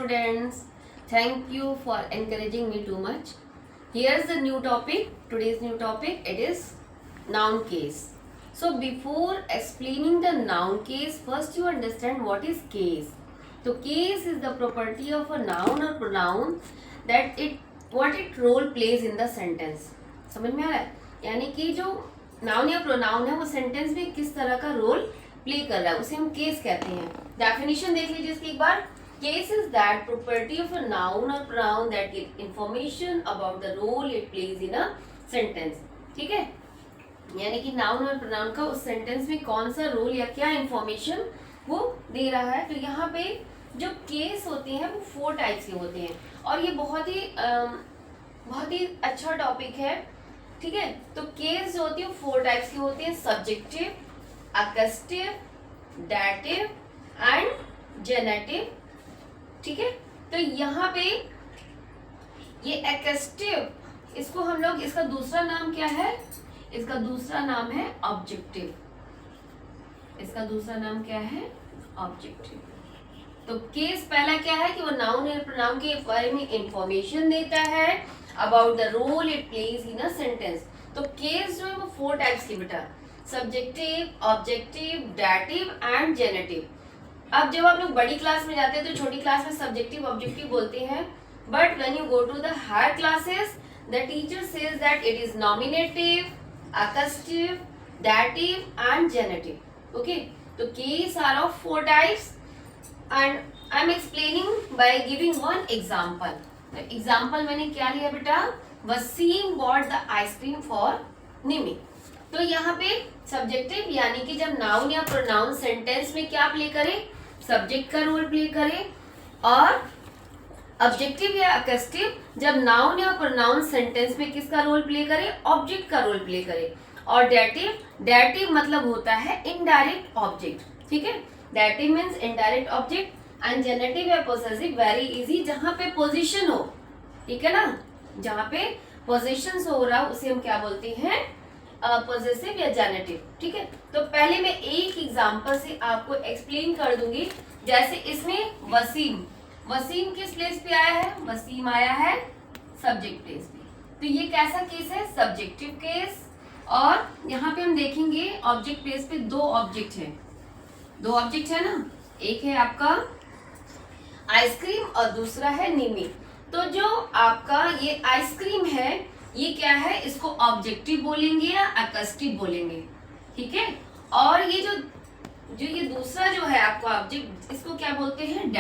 students. Thank you for encouraging me too much. Here's the new topic. Today's new topic, it is noun case. So before explaining the noun case, first you understand what is case. So case is the property of a noun or pronoun that what it role plays in the sentence. समझ में आ रहा है? यानी कि जो noun या pronoun है वो सेंटेंस में किस तरह का रोल प्ले कर रहा है उसे हम केस कहते हैं. डेफिनेशन देख लीजिए इसकी एक बार. Case is that property of a noun or pronoun that give information about the role it plays in a sentence. ठीक है, यानी कि नाउन और प्रोनाउन का उस सेंटेंस में कौन सा रोल या क्या इंफॉर्मेशन वो दे रहा है. तो यहाँ पे जो केस होते हैं वो 4 टाइप्स के होते हैं और ये बहुत ही अच्छा टॉपिक है. ठीक है, तो केस जो होती है 4 टाइप्स की होती है. Subjective, accusative, dative and genitive. ठीक है, तो यहाँ पे ये अकस्टिव, इसको हम लोग, इसका दूसरा नाम क्या है? इसका दूसरा नाम है ऑब्जेक्टिव. इसका दूसरा नाम क्या है? ऑब्जेक्टिव. तो केस पहला क्या है कि वो नाउन या प्रोनाउन के बारे में इंफॉर्मेशन देता है about the role it plays in a sentence. तो केस जो है वो 4 टाइप्स की बेटा, subjective, objective, dative and genitive. अब जब आप लोग बड़ी क्लास में जाते हैं तो छोटी क्लास में सब्जेक्टिव ऑब्जेक्टिव बोलते हैं, but when you go to the higher classes the teacher says that it is nominative, accusative, dative and genitive. Okay, तो case are of 4 types and I am explaining by giving one example. The example मैंने क्या लिया बेटा? Wasim bought the ice cream for निमी. तो यहाँ पे subjective यानी कि जब नाउन या प्रोनाउन सेंटेंस में क्या प्ले करे? सब्जेक्ट का रोल प्ले करे. और ऑब्जेक्टिव या अकस्टिव जब नाउन या प्रोनाउन सेंटेंस में किसका रोल प्ले करे? ऑब्जेक्ट का रोल प्ले करे. और डेटिव मतलब होता है इनडायरेक्ट ऑब्जेक्ट. ठीक है, dative means indirect object. And generative या पोजेसिव वेरी इजी, जहां पे पोजीशन हो. ठीक है ना, जहां पे पोजीशन हो रहा उसे हम क्या बोलते हैं? पोजेसिव या जेनेटिव. ठीक है, तो पहले मैं एक एग्जांपल से आपको एक्सप्लेन कर दूंगी. जैसे इसमें वसीम किस प्लेस पे आया है? वसीम आया है सब्जेक्ट प्लेस पे. तो ये कैसा केस है? Subjective case. और यहाँ पे हम देखेंगे ऑब्जेक्ट प्लेस पे 2 ऑब्जेक्ट है. 2 ऑब्जेक्ट है ना, एक है आपका आइसक्रीम और दूसरा है निमी. तो जो आपका ये आइसक्रीम है ये क्या है? इसको ऑब्जेक्टिव बोलेंगे या अकस्टिव बोलेंगे. ठीक है, और ये जो ये दूसरा जो है आपका ऑब्जेक्ट, इसको क्या बोलते हैं?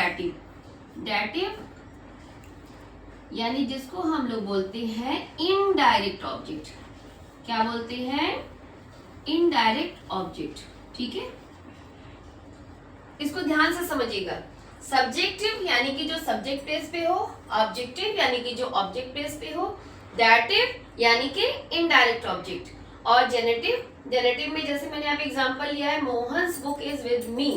डेटिव यानी जिसको हम लोग बोलते हैं इनडायरेक्ट ऑब्जेक्ट. क्या बोलते हैं? Indirect object. ठीक है, इसको ध्यान से समझिएगा. सब्जेक्टिव यानी कि जो सब्जेक्ट प्लेस पे हो, ऑब्जेक्टिव यानी कि जो ऑब्जेक्ट प्लेस पे हो, डेटिव यानी कि इनडायरेक्ट ऑब्जेक्ट, और जेनेटिव में जैसे मैंने यहाँ पे एग्जांपल लिया है, Mohan's book is with me.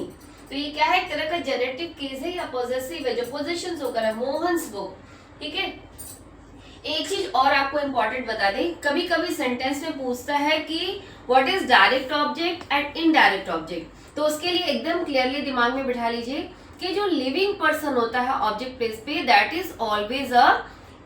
तो ये क्या है? एक तरह का जेनेटिव केस है या पॉजेसिव है, जो पोजीशन होकर है, मोहन्स बुक. ठीक है, एक चीज और आपको इंपॉर्टेंट बता दें, कभी कभी सेंटेंस में पूछता है कि what is direct object and indirect object. तो उसके लिए एकदम क्लियरली दिमाग में बिठा लीजिए कि जो लिविंग पर्सन होता है ऑब्जेक्ट प्लेस पे, that is always a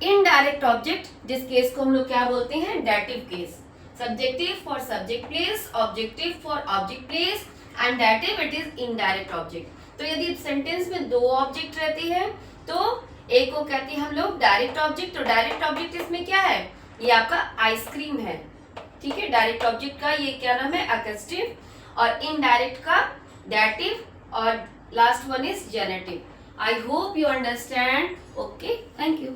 indirect object, जिस केस को हम लोग क्या बोलते हैं? Dative case. Subjective for subject place, objective for object place and dative it is indirect object. तो यदि सेंटेंस में 2 ऑब्जेक्ट रहती है तो एक को कहते हैं हम लोग डायरेक्ट ऑब्जेक्ट. तो डायरेक्ट ऑब्जेक्ट इसमें क्या है? ये आपका आइसक्रीम है. ठीक है, डायरेक्ट ऑब्जेक्ट का ये क्या नाम है? अकस्टिव. और इनडायरेक्ट का डेटिव, और last one is generative. I hope you understand. Okay, thank you.